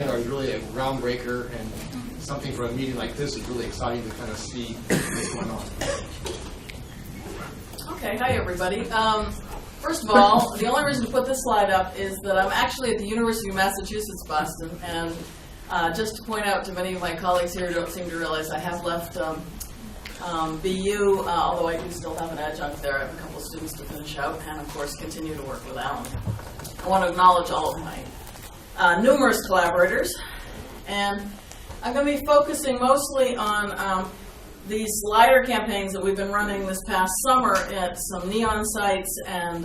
Is really a groundbreaker, and something for a meeting like this is really exciting to kind of see what's going on. Okay, hi everybody. First of all, the only reason to put this slide up is that I'm actually at the University of Massachusetts, Boston, and just to point out to many of my colleagues here who don't seem to realize I have left BU, although I do still have an adjunct there. I have a couple of students to finish out, and of course continue to work with Alan. I want to acknowledge all of my numerous collaborators, and I'm going to be focusing mostly on these LIDAR campaigns that we've been running this past summer at some Neon sites and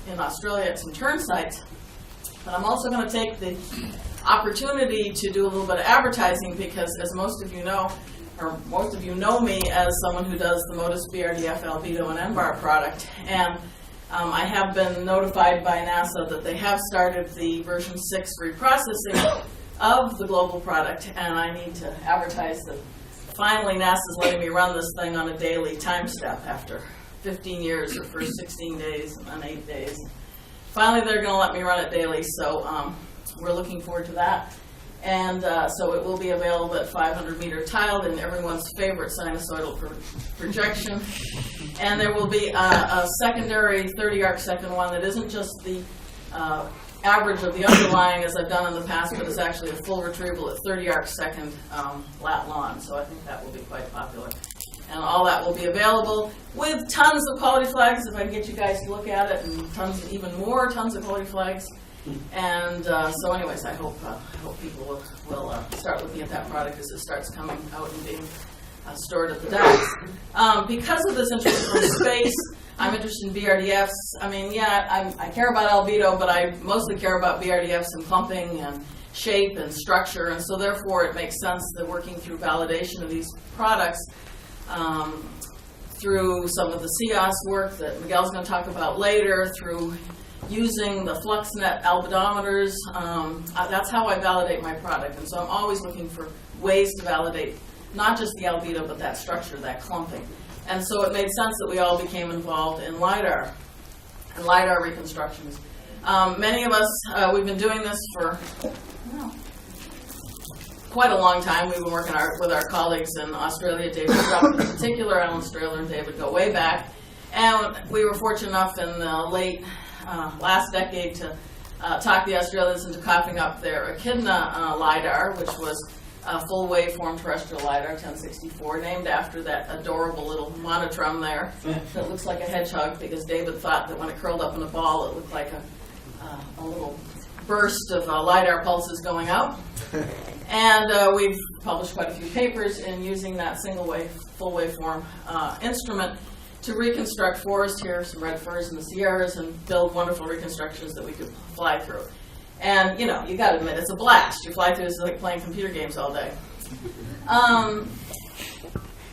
in Australia at some Tern sites. But I'm also going to take the opportunity to do a little bit of advertising because, as most of you know, or most of you know me as someone who does the Modus BRDF albedo and NBAR product, and I have been notified by NASA that they have started the version 6 reprocessing of the global product, and I need to advertise that finally NASA's letting me run this thing on a daily time step after 15 years, or first 16 days and then 8 days. Finally, they're going to let me run it daily, so we're looking forward to that. And so it will be available at 500-meter tiled in everyone's favorite sinusoidal projection. And there will be a secondary 30-arc-second one that isn't just the average of the underlying, as I've done in the past, but is actually a full retrieval at 30-arc-second lat long. So I think that will be quite popular. And all that will be available with tons of quality flags, if I can get you guys to look at it, and tons, even more tons of quality flags. And so anyways, I hope people will start looking at that product as it starts coming out and being stored at the decks. Because of this interest from space, I'm interested in BRDFs. I mean, yeah, I care about albedo, but I mostly care about BRDFs and clumping and shape and structure, and so therefore it makes sense that working through validation of these products through some of the CIOS work that Miguel's going to talk about later, through using the FluxNet albedometers, that's how I validate my product. And so I'm always looking for ways to validate not just the albedo, but that structure, that clumping. And so it made sense that we all became involved in LIDAR and LIDAR reconstructions. Many of us, we've been doing this for quite a long time. We've been working with our colleagues in Australia, David Jupp in particular, Alan Strahler and David go way back. And we were fortunate enough in the late last decade to talk the Australians into coughing up their Echidna LIDAR, which was a full waveform terrestrial LIDAR, 1064, named after that adorable little monotrum there that looks like a hedgehog, because David thought that when it curled up in a ball it looked like a little burst of LIDAR pulses going out. And we've published quite a few papers in using that single wave, full waveform instrument to reconstruct forest here, some red firs in the Sierras, and build wonderful reconstructions that we could fly through. And, you know, you got to admit, it's a blast. You fly through, it's like playing computer games all day.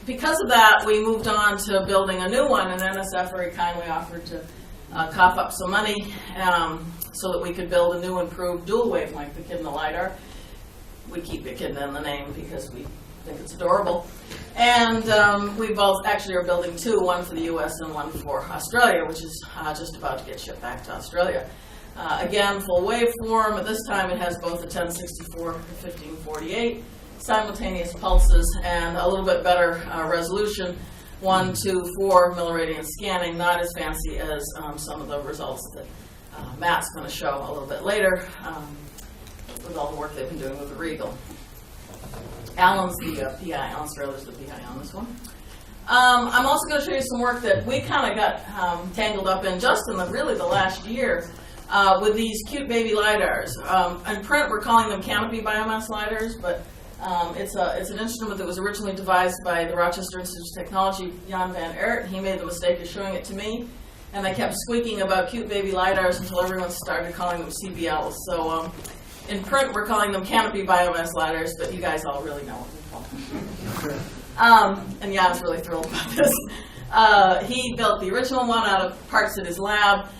Because of that, we moved on to building a new one, and NSF very kindly offered to cough up some money so that we could build a new improved dual wavelength Echidna LIDAR. We keep Echidna in the name because we think it's adorable. And we both actually are building two, one for the US and one for Australia, which is just about to get shipped back to Australia. Again, full waveform. At this time it has both a 1064 and 1548 simultaneous pulses and a little bit better resolution, 1, 2, 4 milliradian scanning, not as fancy as some of the results that Matt's going to show a little bit later with all the work they've been doing with the Regal. Alan's the PI, Alan Strahler's the PI on this one. I'm also going to show you some work that we kind of got tangled up in just in really the last year with these cute baby LIDARs. In print, we're calling them canopy biomass LIDARs, but it's an instrument that was originally devised by the Rochester Institute of Technology, Jan van Aardt. He made the mistake of showing it to me, and I kept squeaking about cute baby LIDARs until everyone started calling them CBLs. So in print, we're calling them canopy biomass LIDARs, but you guys all really know what we call them. And Jan's really thrilled about this. He built the original one out of parts at his lab.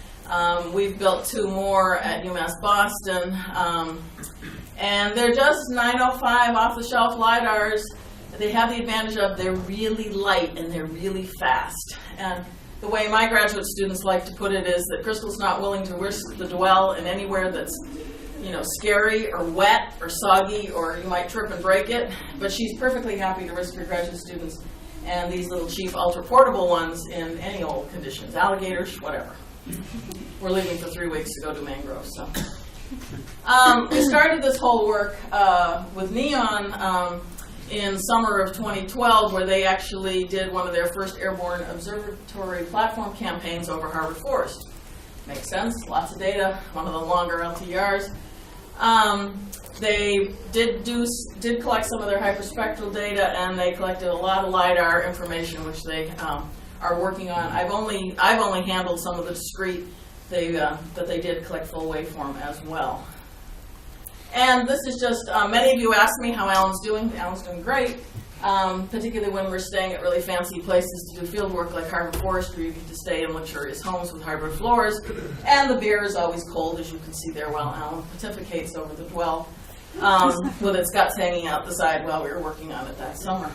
We've built two more at UMass Boston. And they're just 905 off-the-shelf LIDARs. They have the advantage of they're really light and they're really fast. And the way my graduate students like to put it is that Crystal's not willing to risk the dwell in anywhere that's scary or wet or soggy, or you might trip and break it, but she's perfectly happy to risk her graduate students and these little cheap ultra-portable ones in any old conditions, alligators, whatever. We're leaving for 3 weeks to go to mangroves. So. We started this whole work with Neon in summer of 2012, where they actually did one of their first airborne observatory platform campaigns over Harvard Forest. Makes sense, lots of data, one of the longer LTRs. They did collect some of their hyperspectral data, and they collected a lot of LIDAR information, which they are working on. I've only handled some of the discrete, but they did collect full waveform as well. And this is just, many of you asked me how Alan's doing. Alan's doing great, particularly when we're staying at really fancy places to do field work like Harvard Forest, where you get to stay in luxurious homes with hardwood floors. And the beer is always cold, as you can see there, while Alan pontificates over the dwell with its guts hanging out the side while we were working on it that summer.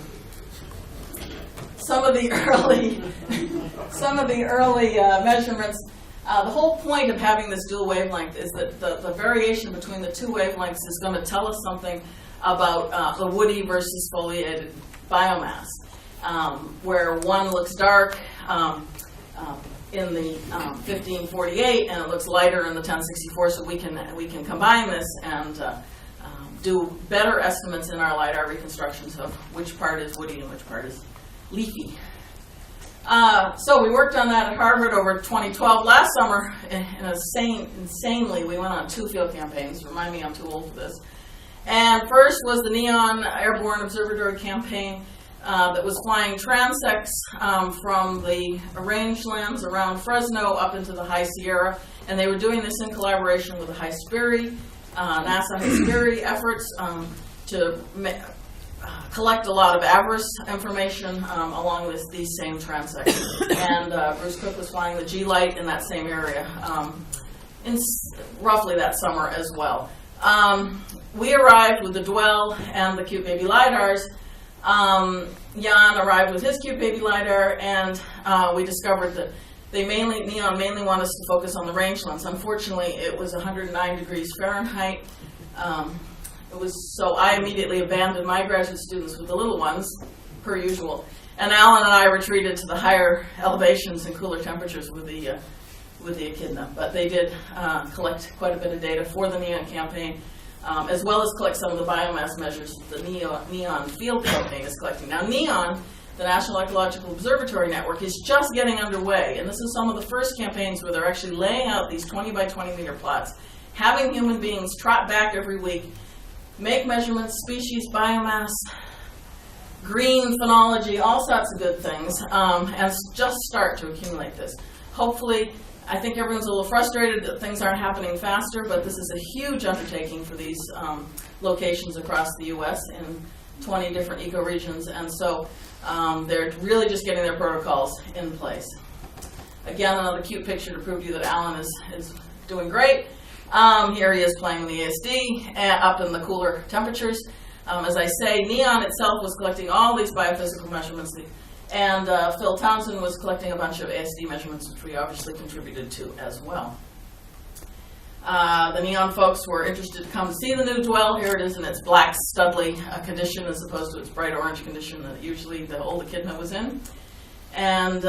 Some of the early measurements. The whole point of having this dual wavelength is that the variation between the two wavelengths is going to tell us something about the woody versus foliated biomass, where one looks dark in the 1548 and it looks lighter in the 1064. So we can combine this and do better estimates in our LIDAR reconstructions of which part is woody and which part is leafy. So we worked on that at Harvard over 2012. Last summer, insanely, we went on 2 field campaigns. Remind me, I'm too old for this. And first was the Neon Airborne Observatory campaign that was flying transects from the rangelands around Fresno up into the High Sierra. And they were doing this in collaboration with the NASA High-Spiri efforts to collect a lot of avarice information along these same transects. And Bruce Cook was flying the G-Light in that same area in roughly that summer as well. We arrived with the Dwell and the Cute Baby LIDARs. Jan arrived with his Cute Baby LIDAR, and we discovered that Neon mainly wanted us to focus on the rangelands. Unfortunately, it was 109 degrees Fahrenheit. So I immediately abandoned my graduate students with the little ones, per usual. And Alan and I retreated to the higher elevations and cooler temperatures with the echidna. But they did collect quite a bit of data for the Neon campaign, as well as collect some of the biomass measures that the Neon field campaign is collecting. Now Neon, the National Ecological Observatory Network, is just getting underway. And this is some of the first campaigns where they're actually laying out these 20 by 20 meter plots, having human beings trot back every week, make measurements, species, biomass, green phenology, all sorts of good things, and just start to accumulate this. Hopefully, I think everyone's a little frustrated that things aren't happening faster, but this is a huge undertaking for these locations across the U.S. in 20 different ecoregions, and so they're really just getting their protocols in place. Again, another cute picture to prove to you that Alan is doing great. Here he is playing the ASD up in the cooler temperatures. As I say, Neon itself was collecting all these biophysical measurements, and Phil Townsend was collecting a bunch of ASD measurements, which we obviously contributed to as well. The Neon folks were interested to come to see the new Dwell. Here it is in its black studly condition as opposed to its bright orange condition that usually the old echidna was in. And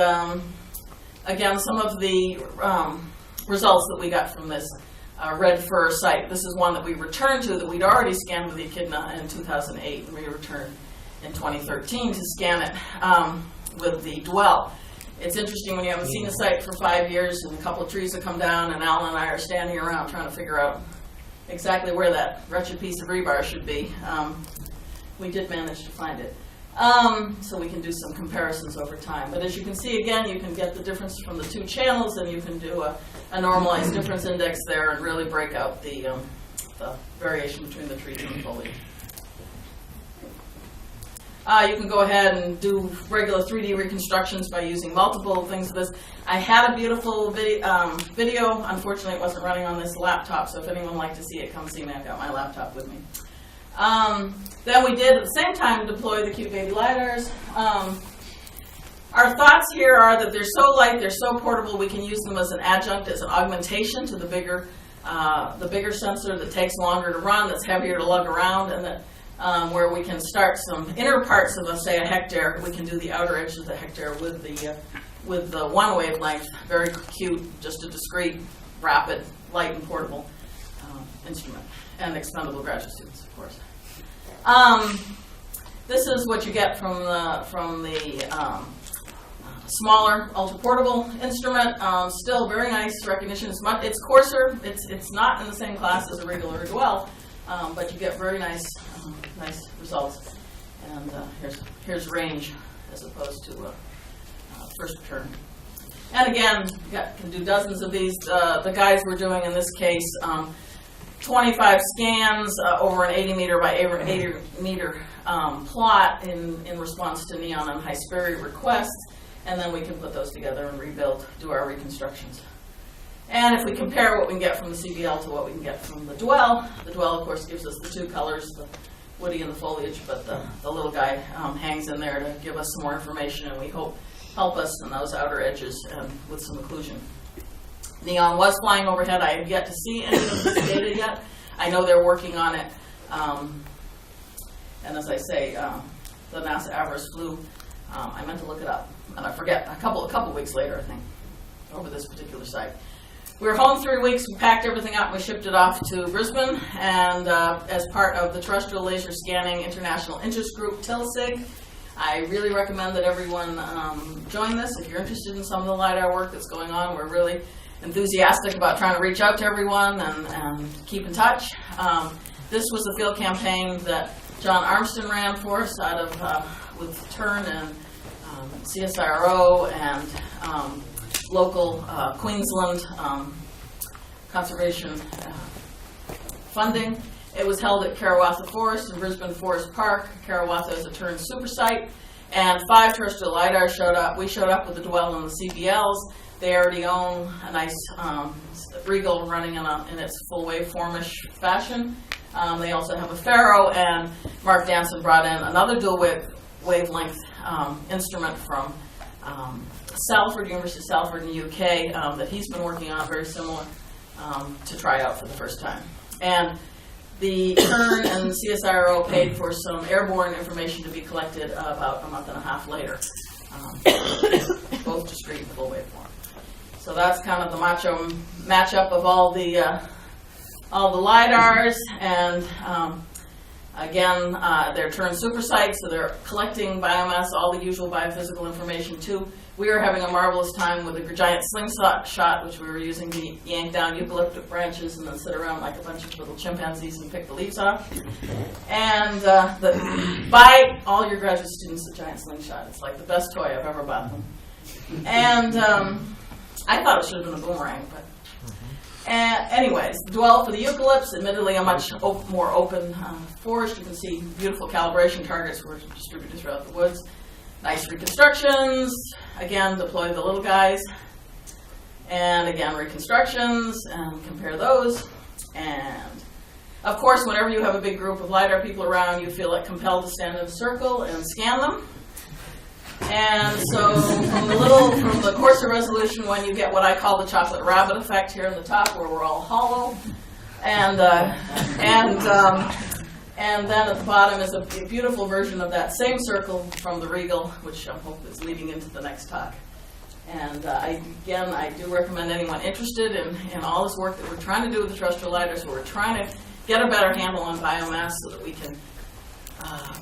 again, some of the results that we got from this red fur site. This is one that we returned to that we'd already scanned with the echidna in 2008, and we returned in 2013 to scan it with the Dwell. It's interesting when you haven't seen a site for 5 years and a couple of trees have come down, and Alan and I are standing around trying to figure out exactly where that wretched piece of rebar should be. We did manage to find it. So we can do some comparisons over time. But as you can see, again, you can get the difference from the 2 channels, and you can do a normalized difference index there and really break out the variation between the trees and the foliage. You can go ahead and do regular 3D reconstructions by using multiple things of this. I had a beautiful video. Unfortunately, it wasn't running on this laptop, so if anyone would like to see it, come see me. I've got my laptop with me. Then we did, at the same time, deploy the Cute Baby LIDARs. Our thoughts here are that they're so light, they're so portable, we can use them as an adjunct, as an augmentation to the bigger the bigger sensor that takes longer to run, that's heavier to lug around, and that where we can start some inner parts of, say, a hectare. We can do the outer edge of the hectare with the one wavelength. Very cute, just a discrete, rapid, light, and portable instrument, and expendable graduate students, of course. This is what you get from the smaller, ultra-portable instrument. Still very nice recognition. It's coarser. It's not in the same class as a Regal or a Dwell, but you get very nice results. And here's range as opposed to first return. And again, you can do dozens of these. The guys were doing in this case 25 scans over an 80 meter by 80 meter plot in response to Neon and Hesperi requests, and then we can put those together and rebuild, do our reconstructions. And if we compare what we can get from the CBL to what we can get from the Dwell of course gives us the two colors, the woody and the foliage, but the little guy hangs in there to give us some more information, and we hope help us in those outer edges with some occlusion. Neon was flying overhead. I have yet to see any of this data yet. I know they're working on it. And as I say, the NASA Avarice flew. I meant to look it up, and I forget. A couple weeks later, I think, over this particular site. We were home 3 weeks. We packed everything up and we shipped it off to Brisbane. And as part of the Terrestrial Laser Scanning International Interest Group, TILSIG, I really recommend that everyone join this. If you're interested in some of the LIDAR work that's going on, we're really enthusiastic about trying to reach out to everyone and keep in touch. This was a field campaign that John Armston ran for us out of with Tern and CSIRO and local Queensland conservation funding. It was held at Karawatha Forest and Brisbane Forest Park. Karawatha is a Tern super site, and 5 terrestrial LIDAR showed up. We showed up with the Dwell and the CBLs. They already own a nice Regal running in its full waveformish fashion. They also have a Faro, and Mark Danson brought in another dual wavelength instrument from Salford, University of Salford in the UK, that he's been working on, very similar, to try out for the first time. And the Tern and CSIRO paid for some airborne information to be collected about a month and a half later, both discrete and full waveform. So that's kind of the matchup of all the LIDARs, and again, they're Tern super sites, so they're collecting biomass, all the usual biophysical information too. We were having a marvelous time with a giant slingshot, which we were using to yank down eucalyptus branches and then sit around like a bunch of little chimpanzees and pick the leaves off. And buy all your graduate students a giant slingshot. It's like the best toy I've ever bought them. And I thought it should have been a boomerang, but anyways, Dwell for the eucalypts, admittedly a much more open forest. You can see beautiful calibration targets were distributed throughout the woods. Nice reconstructions. Again, deploy the little guys. And again, reconstructions, and compare those. And of course, whenever you have a big group of LIDAR people around, you feel like compelled to stand in a circle and scan them. And so from the coarser resolution one, you get what I call the chocolate rabbit effect here in the top, where we're all hollow. And then at the bottom is a beautiful version of that same circle from the Regal, which I hope is leading into the next talk. And I do recommend anyone interested in all this work that we're trying to do with the terrestrial LIDAR. So we're trying to get a better handle on biomass so that we can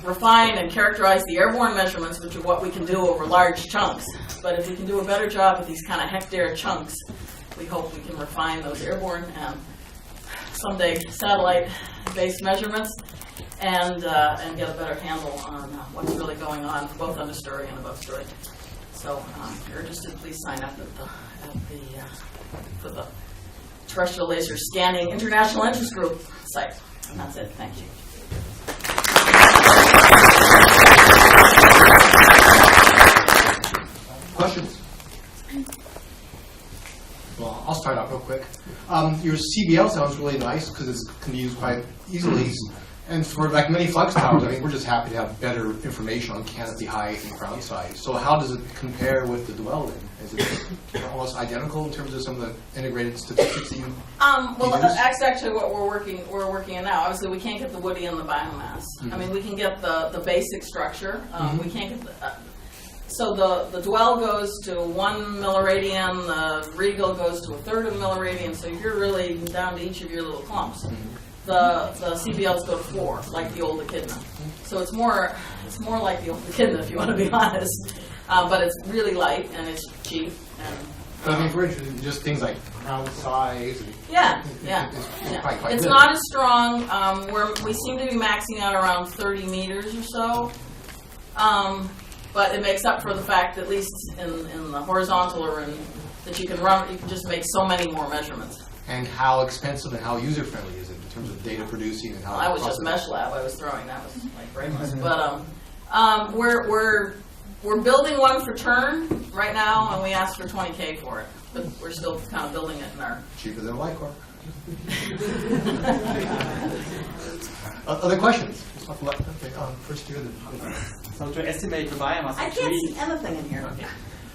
refine and characterize the airborne measurements, which are what we can do over large chunks. But if we can do a better job with these kind of hectare chunks, we hope we can refine those airborne and someday satellite-based measurements and get a better handle on what's really going on, both understory and above story. So if you're interested, please sign up for the Terrestrial Laser Scanning International Interest Group site. And that's it. Thank you. Questions? Well, I'll start out real quick. Your CBL sounds really nice because it can be used quite easily. And for like many flux towers, I think we're just happy to have better information on canopy height and crown size. So how does it compare with the dwell then? Is it almost identical in terms of some of the integrated statistics you Well, use? that's actually what we're working on now. Obviously, we can't get the woody and the biomass. I mean, we can get the basic structure. We can't get the... So the dwell goes to 1 milliradian, the regal goes to 1/3 of a milliradian, so you're really down to each of your little clumps. The CBLs go to 4, like the old echidna. So it's more like the old echidna, if you want to be honest. But it's really light and it's cheap. And, But I mean, we're interested in just things like crown size. And yeah. Quite It's good. not as strong. We seem to be maxing out around 30 meters or so. But it makes up for the fact, at least in the horizontal or that you can just make so many more measurements. And how expensive and how user-friendly is it in terms of data producing and how... I was just mesh lab. I was throwing that was like brainless. But we're building one for Tern right now, and we asked for $20K for it. But we're still kind of building it in our... Cheaper than a light car. Other questions? First here. So to estimate the biomass I of can't trees, see anything in here.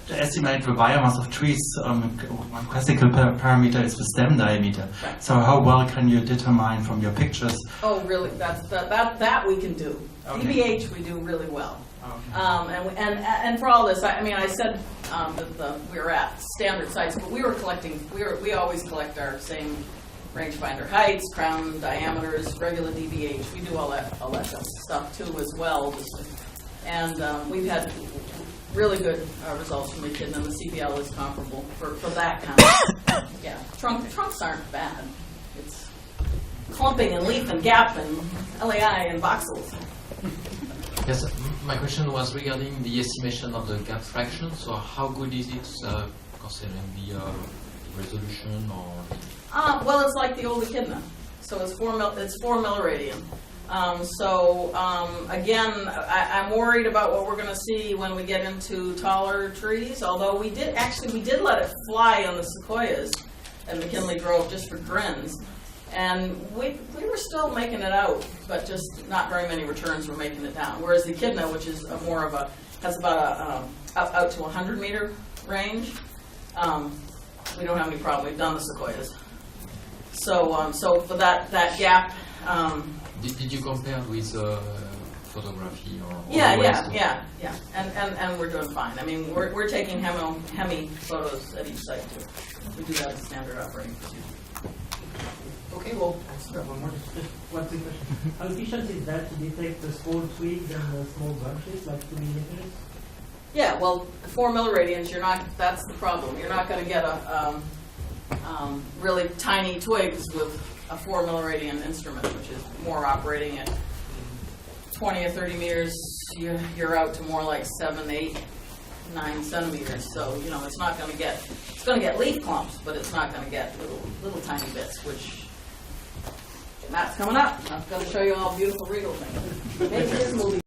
to estimate the biomass of trees, one classical parameter is the stem diameter. Right. So how well can you determine from your pictures? Oh, really? That we can do. Okay. DBH we do really well. Okay. And for all this, I said that we were at standard sites, but we were collecting. We always collect our same rangefinder heights, crown diameters, regular DBH. We do all that stuff too as well. And we've had really good results from the echidna, and the CPL is comparable for that kind of. Yeah, trunks aren't bad. It's clumping and leaf and gap and LAI and voxels. Yes, my question was regarding the estimation of the gap fraction. So how good is it considering the resolution or? Well, it's like the old echidna. So it's 4 milliradian. Again, I'm worried about what we're going to see when we get into taller trees. Although we did let it fly on the sequoias at McKinley Grove just for grins. And we were still making it out, but just not very many returns were making it down. Whereas the echidna, which is has about out to 100-meter range, we don't have any problem. We've done the sequoias. So for that gap. Did you compare with photography or? Yeah. And we're doing fine. I mean, we're taking hemi photos at each site too. We do that as standard operating procedure. Okay, well, One more. Just one quick question. How efficient is that to detect the small twigs and the small branches, like 2 millimeters? Yeah, well, 4 milliradians, that's the problem. You're not going to get a really tiny twigs with a 4 milliradian instrument, which is more operating at 20 or 30 meters. You're out to more like 7, 8, 9 centimeters. So, it's not going to get leaf clumps, but it's not going to get little tiny bits, which that's coming up. I'm going to show you all beautiful regal things. Maybe this will be